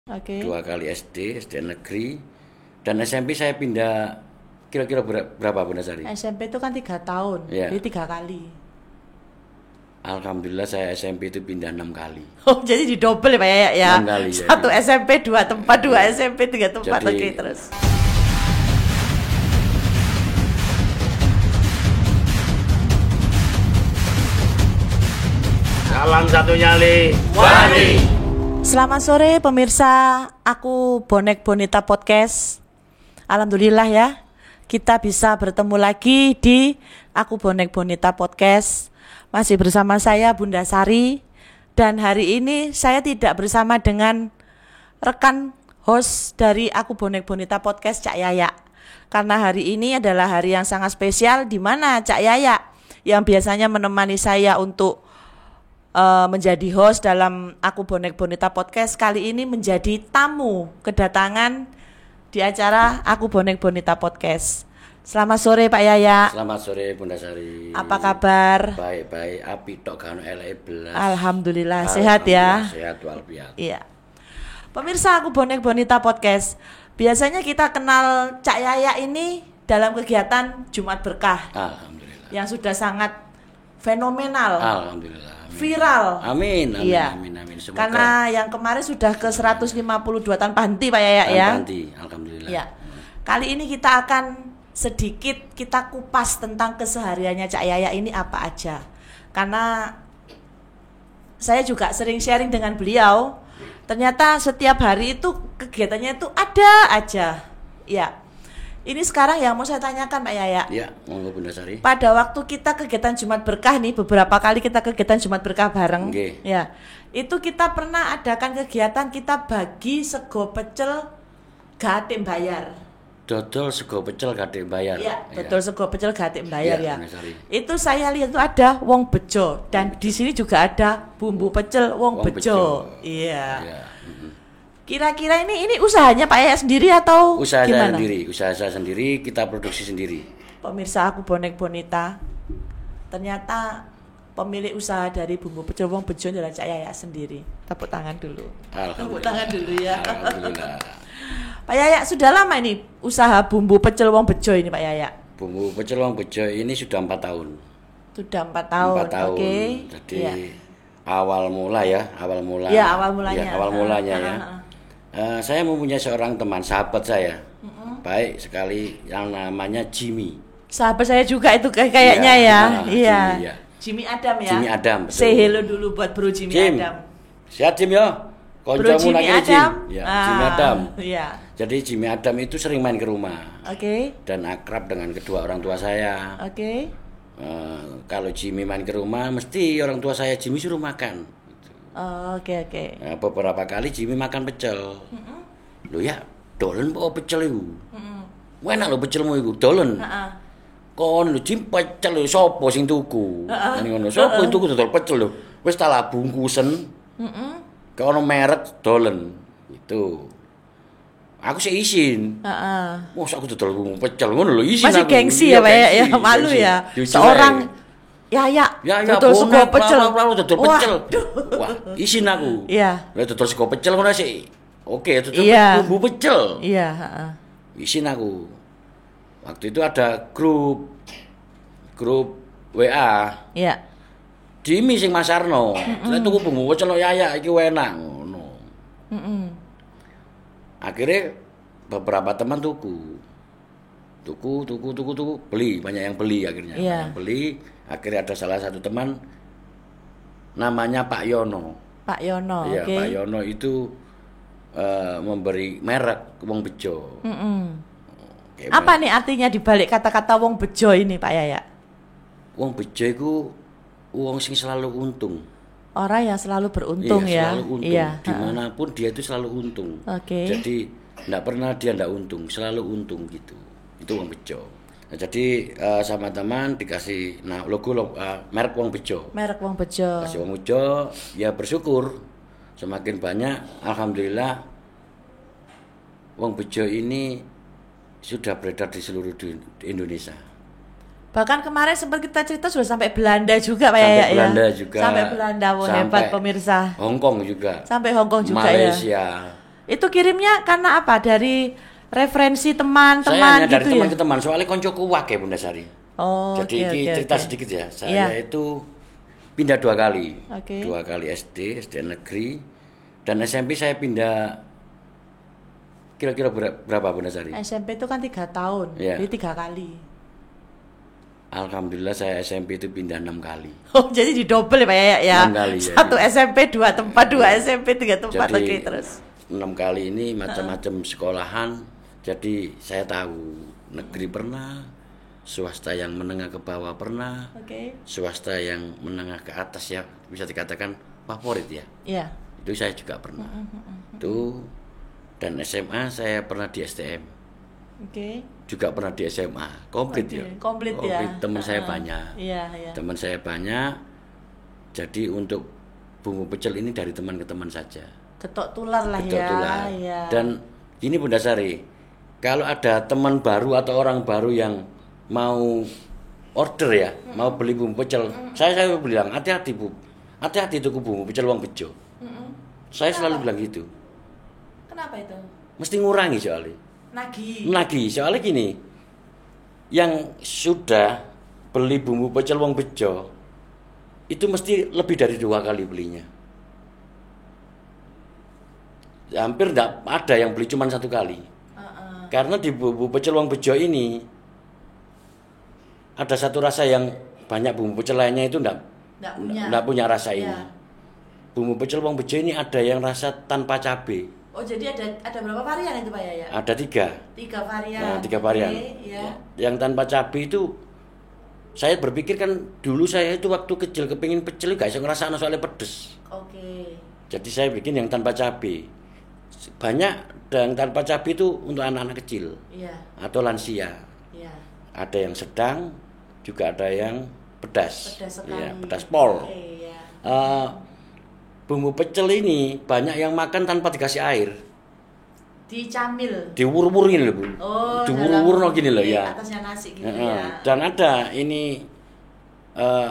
Oke. 2 kali SD negeri, dan SMP saya pindah kira-kira berapa Bunda Sari? SMP itu kan 3 tahun, Ya. jadi 3 kali. Alhamdulillah saya SMP itu pindah 6 kali. Oh, jadi didobel ya Pak Yaya ya? 6 kali ya. Satu SMP 2 tempat, 2 SMP 3 tempat. Jadi- Oke, terus. Salam satu nyali Wani. Selamat sore pemirsa, aku Bonek Bonita Podcast. Alhamdulillah ya, kita bisa bertemu lagi di Aku Bonek Bonita Podcast. Masih bersama saya Bunda Sari. Dan hari ini saya tidak bersama dengan rekan host dari Aku Bonek Bonita Podcast, Cak Yaya. Karena hari ini adalah hari yang sangat spesial, di mana Cak Yaya yang biasanya menemani saya untuk menjadi host dalam Aku Bonek Bonita Podcast kali ini menjadi tamu kedatangan di acara Aku Bonek Bonita Podcast. Selamat sore Pak Yaya. Selamat sore Bunda Sari. Apa kabar? Baik-baik, api tok kan elek belas. Alhamdulillah sehat ya. Sehat walafiat. Iya. Pemirsa Aku Bonek Bonita Podcast. Biasanya kita kenal Cak Yaya ini dalam kegiatan Jumat Berkah Alhamdulillah. yang sudah sangat fenomenal, Alhamdulillah. Amin. viral. Amin. Iya. Amin. Semoga Karena yang kemarin sudah ke 152 tanpa henti Pak Yaya ya. nanti, alhamdulillah. Ya. Kali ini kita akan sedikit kita kupas tentang kesehariannya Cak Yaya ini apa aja. Karena saya juga sering sharing dengan beliau. Ternyata setiap hari itu kegiatannya itu ada aja. Ya. Ini sekarang yang mau saya tanyakan Pak Yaya. Ya, monggo Bunda Sari. Pada waktu kita kegiatan Jumat Berkah nih, beberapa kali kita kegiatan Jumat Berkah bareng. Nggih. Ya. Itu kita pernah adakan kegiatan kita bagi sego pecel gatim bayar. Dodol sego pecel gade bayar. Iya, betul, sego pecel gatim bayar Iya, ya. Bunda Sari. Itu saya lihat itu ada wong bejo dan di sini juga ada bumbu pecel wong Wong bejo. bejo. Iya. Ya. Kira-kira ini usahanya Pak Yaya sendiri atau Usaha gimana? saya sendiri, kita produksi sendiri. Pemirsa Aku Bonek Bonita, ternyata pemilik usaha dari bumbu pecel wong bejo adalah Cak Yaya sendiri. Tepuk tangan dulu. Tepuk tangan dulu ya. Alhamdulillah. Pak Yaya sudah lama ini usaha bumbu pecel wong bejo ini Pak Yaya? Bumbu pecel wong bejo ini sudah 4 tahun. Sudah 4 tahun. 4 tahun. Oke. Jadi Iya. awal mula. Ya, awal mulanya. Ya, awal mulanya ya. Ah. Saya mempunyai seorang teman, sahabat saya. Baik sekali, yang namanya Jimmy. Sahabat saya juga itu kayaknya Iya, ya. nah, Iya. Jimmy, ya. Jimmy Adam ya. Jimmy Adam, betul. Say hello dulu buat Bro Jimmy Jim. Adam. Sehat Jim ya? Bro Koncomu Jimmy lagi Adam. Jim. Ya, Jimmy Adam. Iya. Jadi Jimmy Adam itu sering main ke rumah Oke. dan akrab dengan kedua orang tua saya. Oke. Kalau Jimmy main ke rumah, mesti orang tua saya Jimmy suruh makan. Oh, oke. Nah, beberapa kali Jimmy makan pecel. Loh ya, dolen apa pecel itu? Enak lho pecelmu itu, dolen. Heeh. Kon lho Jim pecel lho sapa sing tuku? Ngene ngono. Sapa sing tuku dodol pecel lho? Wis tak lah bungkusen. Heeh. Kau ono merek dolen. Itu. Aku sih izin. Heeh. Wah, aku dodol bumbu pecel ngono lho izin Masih aku. gengsi Iya, ya Pak ya, gengsi, malu gengsi. ya. Jujur Seorang aja. ya, Ya, dodol sego bonek, pecel. lalu dodol Wah, pecel. Wah, izin aku. Iya. Lah dodol sego pecel ngono sih. Oke, dodol Iya. bumbu pecel. Iya, heeh. Izin aku. Waktu itu ada grup WA. Iya. Jimmy sing masarno. Saya tuku bumbu pecel kok Yaya iki enak ngono. Heeh. Akhirnya beberapa teman tuku, beli, banyak yang beli akhirnya. Iya. Banyak yang beli, akhirnya ada salah satu teman namanya Pak Yono. Pak Yono, Iya, oke. Pak Yono itu memberi merek wong bejo. Heeh. Kayak Apa nih artinya dibalik kata-kata wong bejo ini Pak Yaya? wong bejo iku wong sing selalu untung. Orang yang selalu beruntung Iya, ya. selalu untung. Iya. Dimanapun dia itu selalu untung. Oke. Jadi enggak pernah dia enggak untung, selalu untung gitu. Itu wong bejo. Nah, jadi sama teman dikasih logo merek wong bejo. Merek wong bejo. Kasih wong bejo, ya bersyukur semakin banyak. Alhamdulillah wong bejo ini sudah beredar di seluruh Indonesia. Bahkan kemarin sempat kita cerita sudah sampai Belanda juga Pak Sampai Yaya Belanda ya. juga. Sampai Belanda, wah Sampai hebat pemirsa. Hong Kong juga. Sampai Hong Kong juga ya. Malaysia. Itu kirimnya karena apa? Dari referensi Saya teman-teman hanya dari gitu teman ya? ke teman, soalnya koncoku wake Bunda Sari. Oh, Jadi oke, ini oke, cerita oke. sedikit ya. Iya. Saya itu pindah 2 kali. Oke. 2 kali SD negeri, dan SMP saya pindah kira-kira berapa Bunda Sari? SMP itu kan 3 tahun, Iya. jadi 3 kali. Alhamdulillah saya SMP itu pindah 6 kali. Oh, jadi didobel ya Pak Yaya ya? 6 kali, ya. Satu SMP 2 tempat, 2 SMP 3 tempat, Jadi oke terus. 6 kali ini macam-macam sekolahan. Jadi saya tahu negeri pernah, swasta yang menengah ke bawah pernah, Oke. swasta yang menengah ke atas ya bisa dikatakan favorit ya. Iya. Itu saya juga pernah. Itu dan SMA saya pernah di STM. Oke. Juga pernah di SMA. Komplit Oke, ya. komplit ya. Teman saya banyak. Iya, iya. Teman saya banyak. Jadi untuk bumbu pecel ini dari teman ke teman saja. Ketok tular lah Betul ya. tular. Iya. Dan ini Bunda Sari, kalau ada teman baru atau orang baru yang mau order ya, mau beli bumbu pecel, saya bilang hati-hati Bu, hati-hati tuku bumbu pecel wong bejo. Saya selalu bilang gitu. Kenapa itu? Mesti ngurangi soalnya. Nagih. Soalnya gini, yang sudah beli bumbu pecel wong bejo itu mesti lebih dari 2 kali belinya. Hampir tidak ada yang beli cuma 1 kali. Karena di bumbu pecel wong bejo ini ada satu rasa yang banyak bumbu pecel lainnya itu enggak punya rasa ini. Iya. Bumbu pecel wong bejo ini ada yang rasa tanpa cabai. Oh, jadi ada berapa varian itu Pak Yaya? Ada 3. 3 varian. Nah, 3 varian. Oke, ya. Yang tanpa cabai itu saya berpikir kan dulu saya itu waktu kecil kepingin pecel gak bisa ngerasa soalnya pedes. Oke. Jadi saya bikin yang tanpa cabai. Banyak yang tanpa cabai itu untuk anak-anak kecil Iya. atau lansia. Iya. Ada yang sedang, juga ada yang pedas. Pedas sekali. Ya, pedas pol. Oke, ya. Bumbu pecel ini banyak yang makan tanpa dikasih air. Dicamil. Diwur-wur gini loh, Bu. Oh, Diwur-wur gini loh ya. atasnya nasi gitu Heeh. ya. Dan ada ini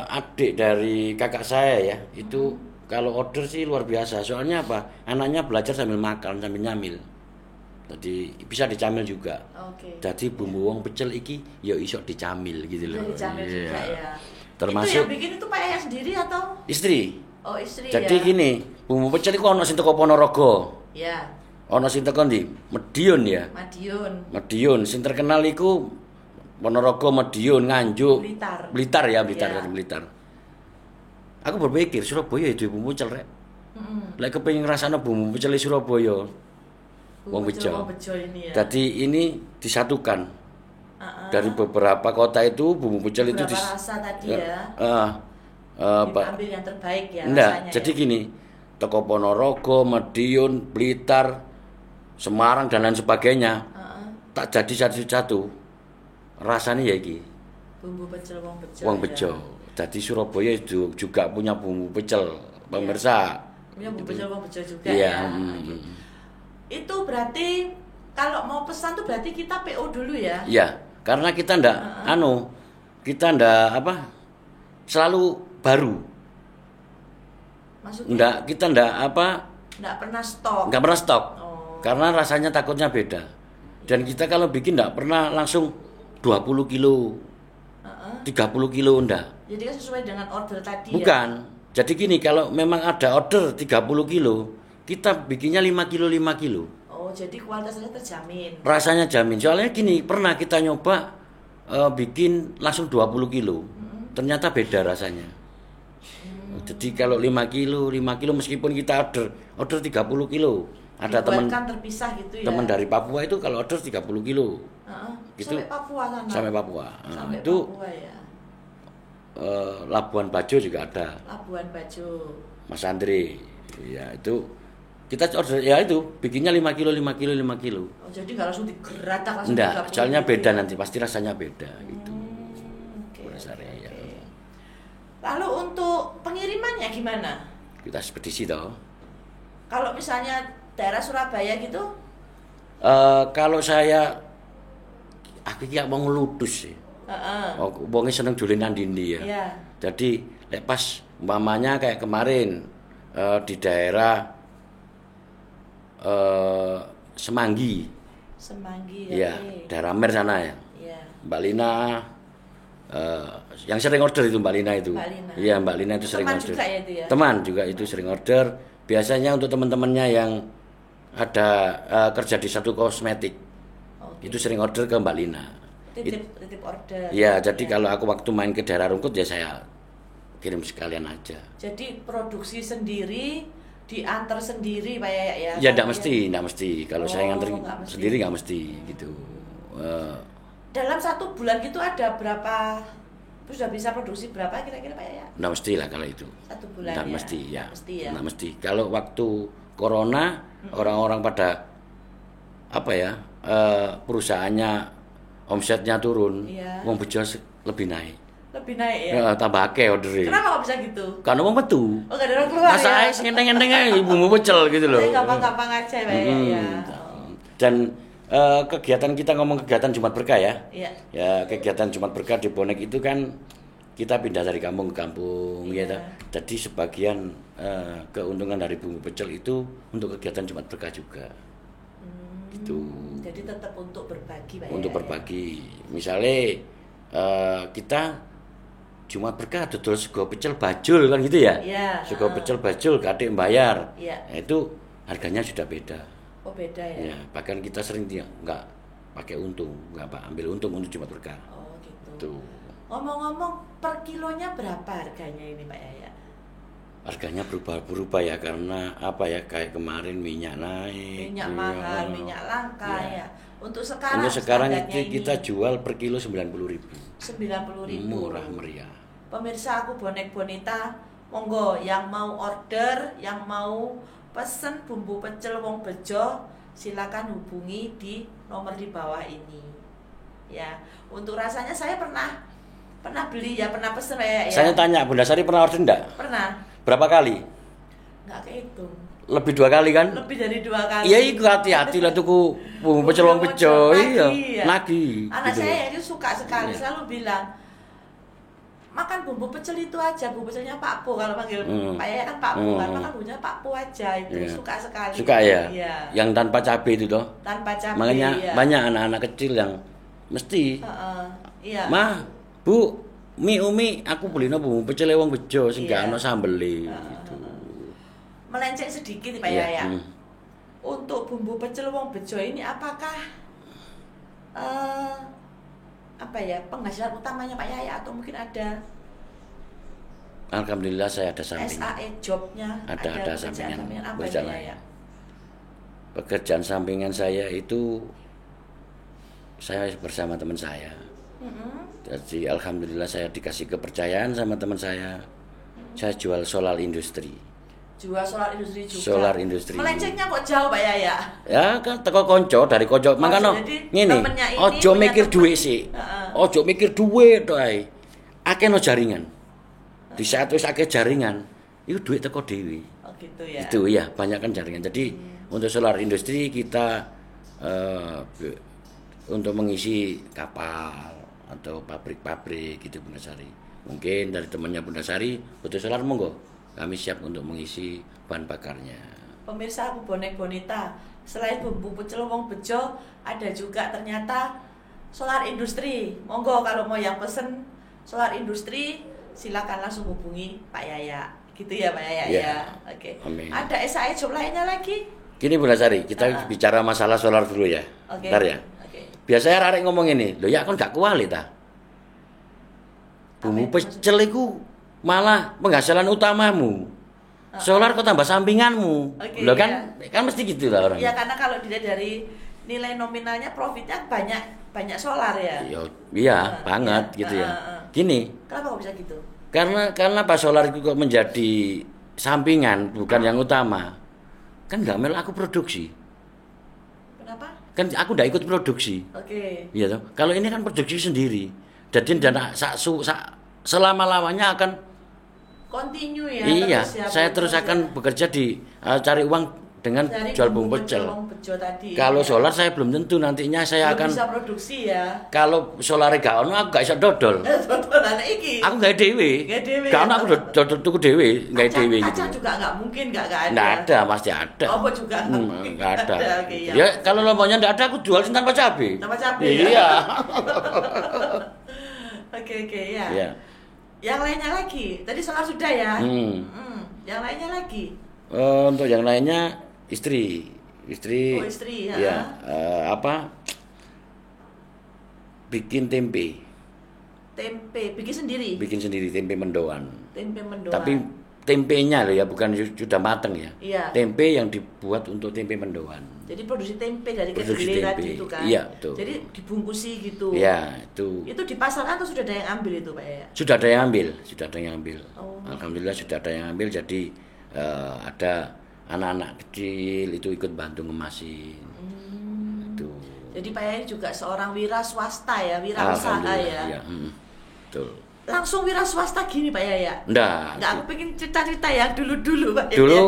adik dari kakak saya ya, itu kalau order sih luar biasa. Soalnya apa? Anaknya belajar sambil makan, sambil nyamil. Jadi bisa dicamil juga. Oke. Jadi bumbu wong pecel iki ya iso dicamil gitu loh. Dicamil juga Iya. ya. Termasuk Itu yang bikin itu Pak Yaya sendiri atau? istri. Oh, istri Jadi ya. gini, bumbu pecel iku ana sing teko Ponorogo. Ya, Ana sing teko ndi? Madiun ya. Madiun sing terkenal iku Ponorogo, Madiun, Nganjuk, Blitar. ya, Blitar Iya. dari Blitar. Aku berpikir Surabaya itu bumbu pecel rek. Lek kepengin ngrasakno bumbu pecel Surabaya. Wong bejo. Bejo ini ya. Jadi ini disatukan. Uh-uh. Dari beberapa kota itu bumbu pecel itu Beberapa rasa tadi ya. Pak. Ambil yang terbaik ya Enggak, rasanya jadi ya. gini. Teko Ponorogo, Madiun, Blitar, Semarang dan lain sebagainya. Tak jadi satu-satu. Rasanya ya iki. Bumbu pecel wong bejo. Wong ya. bejo. Jadi Surabaya juga punya bumbu pecel, pemirsa. Punya bumbu pecel wong bejo juga Iya. ya. Itu berarti kalau mau pesan tuh berarti kita PO dulu ya. Iya, karena kita ndak kita ndak selalu baru. Maksudnya Kita ndak nggak pernah stok. nggak pernah stok. Oh. Karena rasanya takutnya beda. Dan kita kalau bikin ndak pernah langsung 20 kilo, 30 kilo ndak. Jadi kan sesuai dengan order tadi Bukan. ya. Jadi gini, kalau memang ada order 30 kilo, kita bikinnya 5 kilo 5 kilo. Oh, jadi kualitasnya terjamin. Rasanya jamin. Soalnya gini, pernah kita nyoba bikin langsung 20 kilo. Ternyata beda rasanya. Jadi kalau 5 kilo meskipun kita order 30 kilo. Ada teman terpisah gitu ya. teman dari Papua itu kalau order 30 kilo. Gitu. Sampai Papua sana. Sampai Papua. Sampai Itu Papua ya. Labuan Bajo juga ada. Labuan Bajo. Mas Andre. Ya, itu kita order ya itu bikinnya 5 kilo 5 kilo 5 kilo. Oh, jadi nggak langsung digeratak langsung. Enggak, 30 soalnya gitu beda ya? nanti, pasti rasanya beda gitu. Oke, Dasarnya ya. Lalu untuk pengirimannya gimana? Kita ekspedisi toh. Kalau misalnya daerah Surabaya gitu, Kalau saya aku ki mau ngeludus sih. Wonge seneng dolenan ndi ya. Iya. Jadi lek pas umpamanya kayak kemarin di daerah Semanggi. Semanggi Iya, oke. daerah Mer sana ya. Iya. Mbak Lina yang sering order itu Mbak Lina itu. Mbak Lina. Iya, Mbak Lina itu sering Teman order. juga ya itu ya? Teman juga itu sering order. Biasanya untuk teman-temannya yang ada kerja di satu kosmetik. Oke. Itu sering order ke Mbak Lina. Titip order. Iya, jadi kalau aku waktu main ke daerah Rungkut ya saya kirim sekalian aja. Jadi produksi sendiri, diantar sendiri Pak Yaya ya? Ya enggak mesti. Kalau saya nganter nggak mesti. sendiri enggak mesti gitu. Dalam 1 bulan gitu ada berapa? Sudah bisa produksi berapa kira-kira Pak Yaya? Enggak mesti lah kalau itu. 1 bulan Enggak ya? mesti ya. Nggak mesti ya? Enggak mesti. Kalau waktu corona orang-orang pada apa ya? Perusahaannya omsetnya turun, Iya. wong bejo lebih naik. Lebih naik ya? Tambah akeh ordernya. Kenapa kok bisa gitu? Karena wong metu. Oh gak ada orang keluar Masa ya? ae ngenteng-ngenteng ae bumbu pecel gitu loh. Saya gampang-gampang aja Pak Yaya ya? Dan kegiatan kita ngomong kegiatan Jumat Berkah ya. Iya. Ya kegiatan Jumat Berkah di Bonek itu kan kita pindah dari kampung ke kampung Iya. gitu. Jadi sebagian keuntungan dari bumbu pecel itu untuk kegiatan Jumat Berkah juga. Gitu. Jadi tetap untuk berbagi Pak Untuk Yaya, berbagi. Misalnya kita Jumat Berkah dodol sego pecel bajul kan gitu ya. Iya. Sego pecel bajul kadek bayar. Iya. Nah, itu harganya sudah beda. Oh beda ya? Ya, bahkan kita sering nggak pakai untung, nggak ambil untung untuk Jumat Berkah. Oh gitu. Tuh. Ngomong-ngomong per kilonya berapa harganya ini Pak Yaya? Harganya berubah-berubah ya karena apa ya kayak kemarin minyak naik. Minyak ya. mahal, minyak langka Ya. ya. Untuk sekarang Untuk sekarang standarnya itu kita jual per kilo 90.000. 90.000. Murah meriah. Pemirsa aku Bonek Bonita, monggo yang mau order, yang mau pesen bumbu pecel wong bejo, silakan hubungi di nomor di bawah ini. Ya, untuk rasanya saya pernah beli ya, pernah pesen ya. Saya tanya Bunda Sari pernah order enggak? Pernah, Berapa kali? nggak kehitung. Lebih 2 kali kan? Lebih dari 2 kali. Iya, itu hati-hati lah tuku bumbu pecel wong bejo. Iya, nagih. Anak gitu. saya itu suka sekali, Iya. selalu bilang makan bumbu pecel itu aja, bumbu pecelnya Pak Po, kalau panggil Pak Yaya kan Pak Po kan, makan bumbunya Pak Po aja itu, Iya. suka sekali. Suka ya? Iya. Yang tanpa cabai itu toh. Tanpa cabai. Makanya iya. banyak anak-anak kecil yang mesti Heeh, iya. Mah, Bu, umi aku beli bumbu pecel wong bejo sing Iya. gak ono sambele gitu. Melenceng sedikit Pak Iya, Yaya. Untuk bumbu pecel wong bejo ini apakah apa ya, penghasilan utamanya Pak Yaya atau mungkin ada Alhamdulillah saya ada sampingan. SAE jobnya, Ada pekerjaan sampingan, sampingan apa pekerjaan Pak lain. Yaya? Pekerjaan sampingan saya itu saya bersama teman saya. Jadi alhamdulillah saya dikasih kepercayaan sama teman saya. Saya jual solar industri. Jual solar industri juga. Solar industri. Melencengnya kok jauh Pak Yaya? Ya kan teko konco dari konco. Makanya jadi ngene, temennya ini ojo punya mikir temen. duit sih. Heeh. Ojo mikir duit to ae. Akeh no jaringan. Di saat wis akeh jaringan, itu duit teko dhewe. Oh gitu ya. Itu ya, banyak kan jaringan. Jadi untuk solar industri kita untuk mengisi kapal atau pabrik-pabrik gitu Bunda Sari. Mungkin dari temannya Bunda Sari butuh solar monggo. Kami siap untuk mengisi bahan bakarnya. Pemirsa aku Bonek Bonita, selain bumbu pecel wong bejo, ada juga ternyata solar industri. Monggo kalau mau yang pesen solar industri, silakan langsung hubungi Pak Yaya. Gitu ya Pak Yaya Ya. ya. Oke. Amin. Ada SAE job lainnya lagi? Gini Bunda Sari, kita bicara masalah solar dulu ya. Oke. Bentar ya. Oke. Biasanya arek ngomong ini, "Loh ya kan gak kuali ta?" Bumbu Apa itu pecel iku malah penghasilan utamamu. Solar kok tambah sampinganmu. Oke, Loh kan kan mesti gitu lah orang. Ya karena kalau dilihat dari nilai nominalnya profitnya banyak solar ya. Iya, banget gitu ya. Gini, Kenapa kok bisa gitu? karena pas solar itu kok menjadi sampingan bukan yang utama. Kan nggak mel aku produksi. Kenapa? Kan aku nggak ikut produksi. Oke. Iya toh. Kalau ini kan produksi sendiri. Jadi dana selama-lamanya akan Continue ya. iya, terus ya, saya terus terus akan ya. bekerja di cari uang dengan Dari jual bumbu pecel. bejo tadi. Kalau solar saya belum tentu, nantinya saya belum akan bisa produksi ya. kalau solar gak ono aku gak iso dodol. Dodolan iki. Aku gak dhewe. Nggak dhewe, Gak ono ya. aku dodol tuku dhewe, gak dhewe gitu. Kacang juga nggak mungkin nggak ada. Nggak ada, pasti ada. Apa juga nggak mungkin. Nggak ada. Oke, Ya kalau lomboknya nggak ada, aku jual tanpa cabai. Tanpa cabai, Iya. ya? Oke ya. Iya. Yang lainnya lagi. Tadi solar sudah ya. Yang lainnya lagi. Untuk yang lainnya istri. Oh, istri, ya. Ya, bikin tempe. Tempe bikin sendiri. Bikin sendiri tempe mendoan. Tempe mendoan. Tapi tempenya loh ya, bukan sudah mateng ya. Iya. Tempe yang dibuat untuk tempe mendoan. Jadi produksi tempe dari Produksi kedelai tempe. tadi itu kan. Iya, betul. Jadi dibungkusi gitu. Ya, itu. Itu di pasaran atau sudah ada yang ambil itu, Pak ya? Sudah ada yang ambil, sudah ada yang ambil. Oh. Alhamdulillah sudah ada yang ambil. Jadi ada anak-anak kecil itu ikut bantu ngemasin. Itu. Jadi Pak Yaya juga seorang wira swasta ya, wira usaha Alhamdulillah, ya. ya. Betul. Langsung wira swasta gini Pak Yaya. Nggak. Nggak, aku pengen cerita-cerita yang dulu-dulu Pak Yaya. Dulu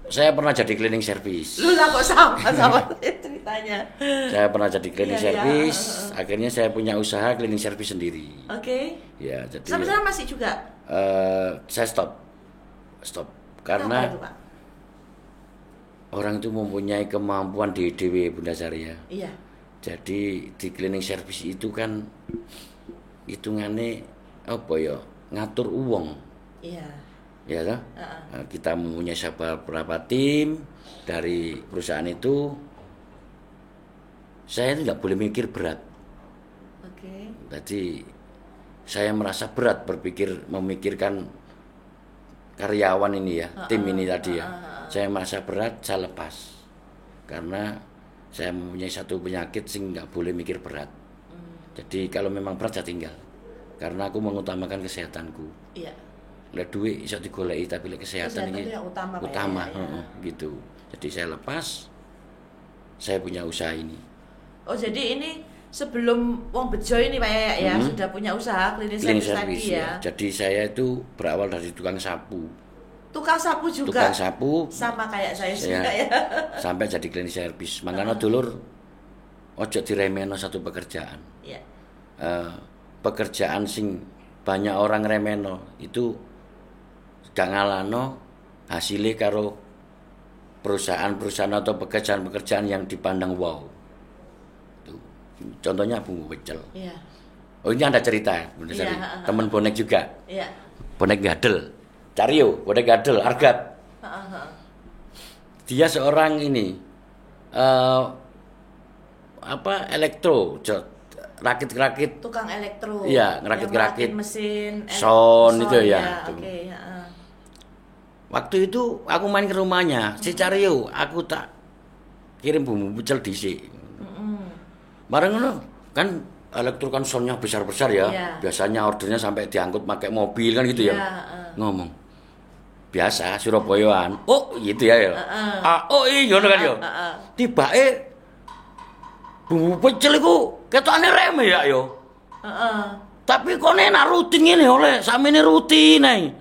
saya pernah jadi cleaning service. Lu lah kok sama ceritanya. Saya pernah jadi cleaning Iya, iya. service. Akhirnya saya punya usaha cleaning service sendiri. Oke. Ya, jadi Sampai sekarang masih juga. saya stop karena Kenapa itu, Pak? orang itu mempunyai kemampuan di DW Bunda Sari ya. Iya. Jadi di cleaning service itu kan hitungannya apa ya, ngatur uang. Iya. Ya toh? Kita mempunyai beberapa tim dari perusahaan itu. Saya tidak boleh mikir berat. Oke. Jadi saya merasa berat memikirkan karyawan ini ya, tim ini tadi ya. Saya merasa berat, saya lepas. Karena saya mempunyai satu penyakit sing nggak boleh mikir berat. Jadi kalau memang berat saya tinggal. Karena aku mengutamakan kesehatanku. Iya. Lek duit iso digoleki tapi lek kesehatan ini itu yang utama, Pak, utama, ya. gitu. Jadi saya lepas, saya punya usaha ini. Oh, jadi ini sebelum Wong Bejo ini Pak Yaya ya sudah punya usaha cleaning service tadi ya. Jadi saya itu berawal dari tukang sapu. Tukang sapu juga. Tukang sapu Sama kayak saya juga ya. sampai jadi cleaning service. Makanya dulur ojo diremehno satu pekerjaan. Iya. Pekerjaan sing banyak orang remeno itu gak ngalano hasilnya karo perusahaan-perusahaan atau pekerjaan-pekerjaan yang dipandang wow. Tuh. Contohnya bumbu pecel. Iya. Oh ini ada cerita Bunda Sari. Iya. Teman bonek juga. Iya. Bonek gadel. Cari yuk, bonek gadel, Argat. Dia seorang ini elektro, rakit-rakit. Tukang elektro. Iya, ngerakit-rakit mesin sound itu ya. Oke, Waktu itu aku main ke rumahnya, si Cario, aku tak kirim bumbu pecel dhisik. Bareng ngono, kan elektro kan soundnya besar-besar ya. Iya. Biasanya ordernya sampai diangkut pakai mobil kan gitu ya. Iya, Ngomong. Biasa Surabayaan. Oh, gitu ya. Oh, iya ngono kan ya. Tibake bumbu pecel iku ketokane remeh ya yo. Tapi kok enak rutin ngene oleh sakmene rutin ae.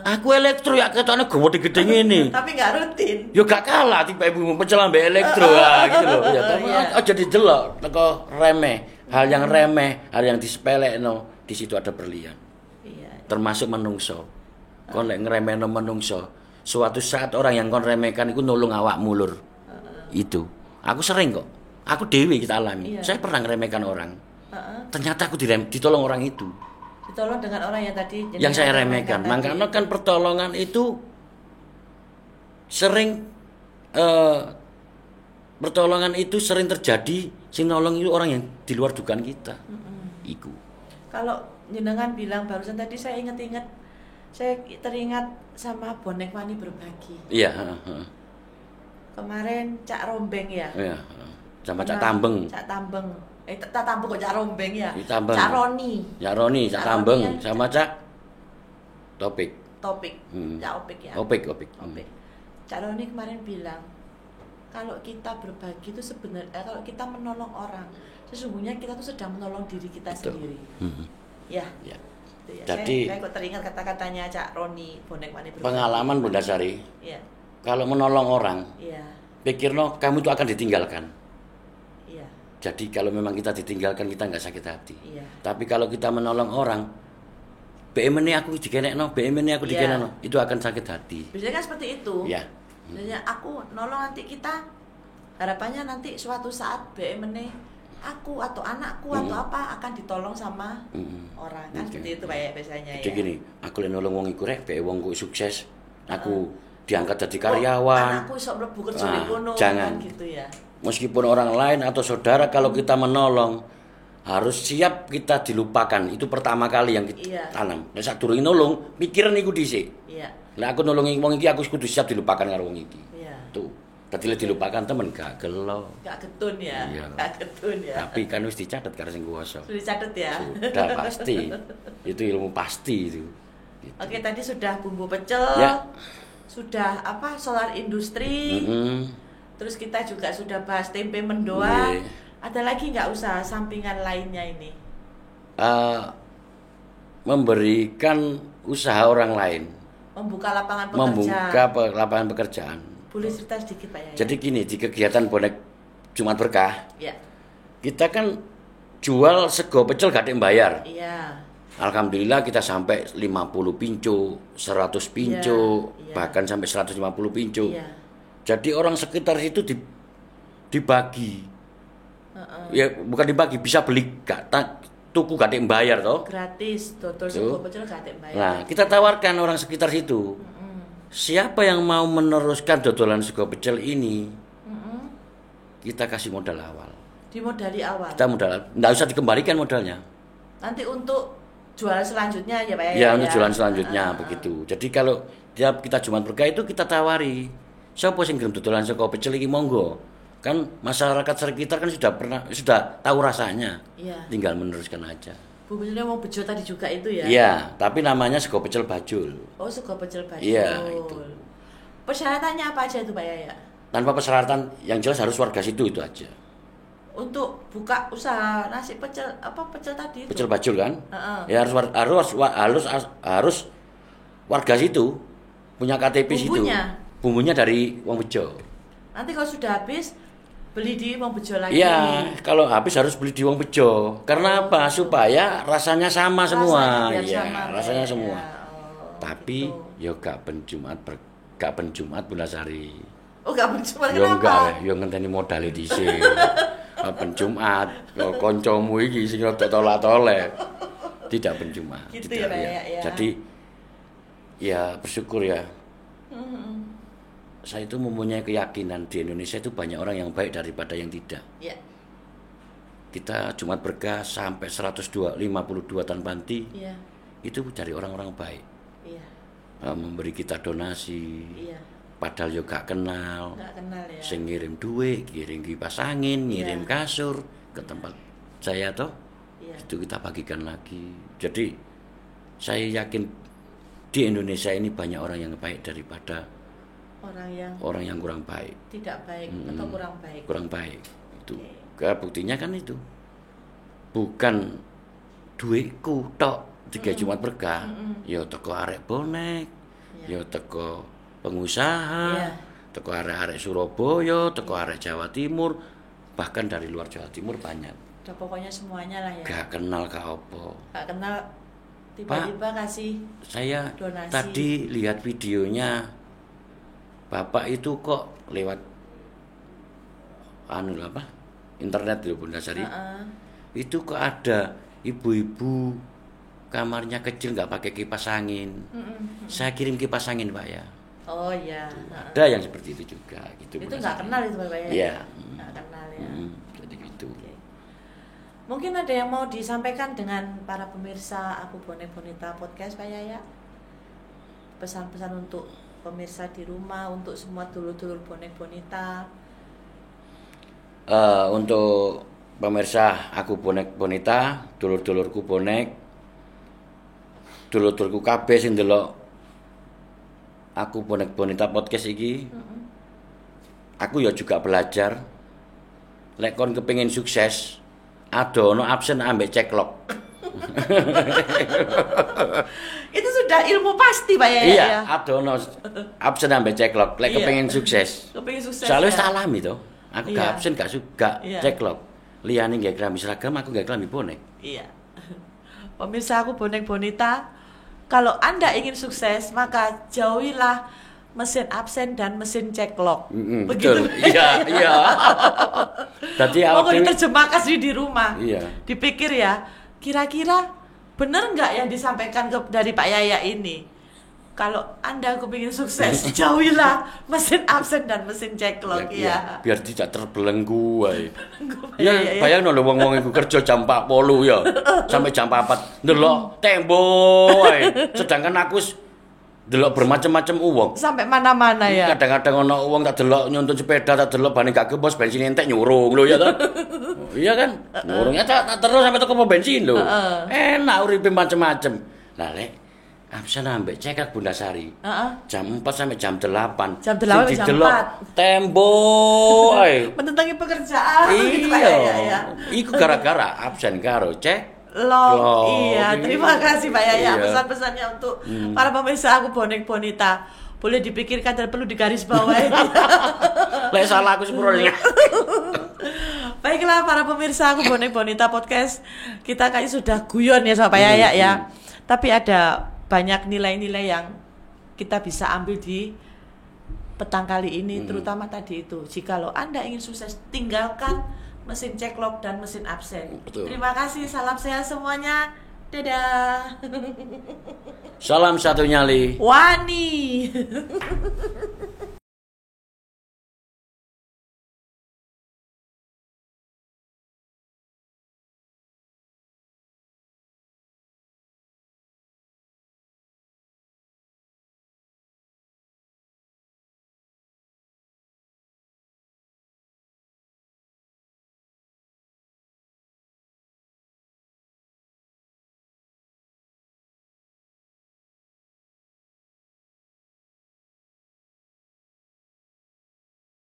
Aku elektro ya ketokane gede ngene. Tapi nggak rutin. Yo gak kalah tiba bumbu pecel ambek elektro gitu loh. Ya tapi aja didelok teko remeh. Hal yang remeh, hal yang disepelekno, di situ ada berlian. Iya. Termasuk menungso. Kon lek ngremehno menungso, suatu saat orang yang kon remehkan iku nulung awakmu lur. Itu. Aku sering kok. Aku dewi kita alami. Iya. Saya pernah ngeremehkan orang. Ternyata aku ditolong orang itu. Ditolong dengan orang yang tadi Yang saya remehkan. Makanya kan pertolongan itu sering pertolongan itu sering terjadi. Sing nolong itu orang yang di luar dugaan kita. Iku. Kalau jenengan bilang barusan tadi saya ingat-ingat, saya teringat sama bonek wani berbagi. Iya. Kemarin Cak Rombeng ya. Iya. Sama Cak Tambeng. Cak Tambeng. Cak Tambeng kok Cak Rombeng ya. Tambeng. Cak Roni. Cak Roni, Cak Tambeng, sama Cak Topik. Cak Opik ya. Opik. Cak Roni kemarin bilang, kalau kita berbagi itu sebenarnya kalau kita menolong orang, sesungguhnya kita tuh sedang menolong diri kita sendiri. Ya. Ya. Itu ya. Jadi saya kok teringat kata-katanya Cak Roni bonek wani berbagi. pengalaman Bunda Sari. Iya. kalau menolong orang, Iya. pikirno kamu itu akan ditinggalkan. Iya. Jadi kalau memang kita ditinggalkan kita nggak sakit hati. Iya. Tapi kalau kita menolong orang, BM ini aku dikenekno, BM ini aku Iya. dikenekno, itu akan sakit hati. Biasanya kan seperti itu. Ya. Biasanya aku nolong nanti kita, harapannya nanti suatu saat BM ini aku atau anakku atau apa akan ditolong sama orang kan seperti itu Pak ya biasanya Jadi ya. gini, aku lek nolong wong iku rek, BM wong sukses, aku diangkat jadi karyawan. Anakku iso mlebu kerja di kono jangan. kan gitu ya. Meskipun orang lain atau saudara kalau kita menolong harus siap kita dilupakan. Itu pertama kali yang kita Iya. tanam. Nek sadurunge nolong, pikiran iku dhisik. Iya. Lah aku nolongi wong iki aku kudu siap dilupakan karo wong iki. Iya. Tuh. Dadi lek dilupakan temen gak gelo. Gak getun ya. Iya. Gak getun ya. Tapi kan wis dicatet karo sing kuwasa. Sudah dicatat ya. Sudah pasti. Itu ilmu pasti itu. Gitu. Oke, tadi sudah bumbu pecel. Ya. Sudah apa? Solar industri. Terus kita juga sudah bahas tempe mendoan. Iya. Ada lagi nggak usaha sampingan lainnya ini? Memberikan usaha orang lain, Membuka lapangan pekerjaan. membuka lapangan pekerjaan. Boleh cerita sedikit Pak Yaya? Jadi gini, di kegiatan bonek Jumat Berkah, Ya. kita kan jual sego pecel gak ada yang bayar. Iya. Alhamdulillah kita sampai 50 pincu, 100 pincu, Iya. bahkan sampai 150 pincu. Iya. Jadi orang sekitar itu dibagi. Ya bukan dibagi, bisa beli tuku gak ada yang bayar toh. Gratis, dodol Tuh. sego pecel gak ada yang bayar. Nah, kita tawarkan orang sekitar situ. Siapa yang mau meneruskan dodolan sego pecel ini? Kita kasih modal awal. Dimodali awal. Kita modal, nggak usah dikembalikan modalnya. Nanti untuk jualan selanjutnya ya Pak Yaya. Ya, untuk jualan selanjutnya begitu. Jadi kalau tiap kita Jumat Berkah itu kita tawari, siapa sing gelem dodolan sego pecel iki monggo. Kan masyarakat sekitar kan sudah tahu rasanya. Iya. Tinggal meneruskan aja. Bu benernya mau bejo tadi juga itu ya? Iya, tapi namanya sego pecel bajul. Oh, sego pecel bajul. Iya, itu. Persyaratannya apa aja itu Pak Yaya? Tanpa persyaratan, yang jelas harus warga situ itu aja. Untuk buka usaha nasi pecel apa pecel tadi itu? Pecel bajul kan? Heeh. Ya harus warga situ punya KTP situ. Bumbunya? Bumbunya dari wong bejo. Nanti kalau sudah habis beli di Wong Bejo lagi. Iya, kalau habis harus beli di wong bejo. Karena apa? Supaya rasanya sama semua. biar Iya, sama, rasanya ya. semua. Oh, Tapi gitu. yo gak ben Jumat Bunda Sari. Oh, gak berjualan Yo enggak, kenapa? yo ngenteni modale dhisik. Ben Jumat, yo kancamu iki sing rada tolak-tolek. Tidak ben Jumat. Gitu tidak, ya, Pak, ya. Jadi ya bersyukur ya. Saya itu mempunyai keyakinan di Indonesia itu banyak orang yang baik daripada yang tidak. Ya. Kita Jumat Berkah sampai 152 tanpa henti, Iya. itu dari orang-orang baik. Iya. Memberi kita donasi, Iya. padahal yo gak kenal. Enggak kenal ya. Sing ngirim duit, ngirim kipas angin, ngirim kasur ke tempat saya toh. Iya. Itu kita bagikan lagi. Jadi saya yakin di Indonesia ini banyak orang yang baik daripada Orang yang kurang baik. tidak baik atau kurang baik. Kurang baik. Itu. Oke. Buktinya kan itu. Bukan duitku tok tiga Jumat Berkah. Ya teko arek bonek, ya teko pengusaha, Iya. teko arek-arek Surabaya, teko arek Jawa Timur, bahkan dari luar Jawa Timur banyak. Udah pokoknya semuanya lah ya. Gak kenal gak apa. Gak kenal tiba-tiba kasih Saya donasi. tadi lihat videonya Bapak itu kok lewat internet ya Bunda Sari. Itu kok ada ibu-ibu kamarnya kecil nggak pakai kipas angin. Saya kirim kipas angin Pak ya. Oh iya. Ada yang seperti itu juga gitu. Itu Bunda nggak Sari. kenal itu Bapak ya? Iya. Nggak kenal ya. Jadi gitu. Oke. Mungkin ada yang mau disampaikan dengan para pemirsa Aku Bonek Bonita Podcast Pak Yaya? Pesan-pesan untuk pemirsa di rumah, untuk semua dulur-dulur bonek bonita. Untuk pemirsa Aku Bonek Bonita, dulur-dulurku bonek, dulur-dulurku kabeh sing ndelok Aku Bonek Bonita podcast iki. Aku ya juga belajar. Lek kon kepengin sukses, adono absen ambek ceklok. Itu sudah sudah ilmu pasti Pak Yaya Iya, ya. adono absen ambek ceklok. Lek Iya. kepengin sukses. Kepengin sukses. Soalnya ya. salam itu. Aku gak Iya. absen gak suka Iya. ceklok. Liyane gak kelambi seragam, aku gak kelambi bonek. Iya. Pemirsa aku bonek bonita, kalau Anda ingin sukses, maka jauhilah mesin absen dan mesin ceklok. Betul. Iya, iya. Dadi Mau awak dhewe diterjemahkan sendiri di rumah. Iya. Dipikir ya, kira-kira benar nggak yang disampaikan dari Pak Yaya ini? Kalau Anda kepingin sukses, jauhilah mesin absen dan mesin ceklok ya. Biar tidak terbelenggu wae. Iya, Ya, bayangno lho wong-wong iku kerja jam 40 ya. Sampai jam 4 ndelok tembok wae. Sedangkan aku wis delok bermacam-macam uang. Sampai mana-mana ya. Kadang-kadang ono uang tak delok nyuntun sepeda, tak delok bane gak gebos bensin entek nyurung lho ya toh. Oh, iya kan? Nyurungnya tak terus sampai toko pom bensin lho. Enak uripe macam-macam. Lah lek absen ambek cekak Bunda Sari. Jam 4 sampai jam 8. Jam 8 sampai jam 4. Tembok ae. Menentangi pekerjaan gitu Pak Yaya ya. Iku gara-gara absen karo cek. Loh, iya. Terima kasih Pak Yaya Iya. pesan-pesannya untuk para pemirsa aku bonek bonita. Boleh dipikirkan dan perlu digaris bawahi. Lek salah aku sepuro ya. Baiklah para pemirsa aku bonek bonita podcast. Kita kayaknya sudah guyon ya sama Pak Yaya ya. Tapi ada banyak nilai-nilai yang kita bisa ambil di petang kali ini, terutama tadi itu. Jikalau Anda ingin sukses, tinggalkan mesin ceklok dan mesin absen. Betul. Terima kasih, salam sehat semuanya. Dadah. Salam satu nyali. Wani.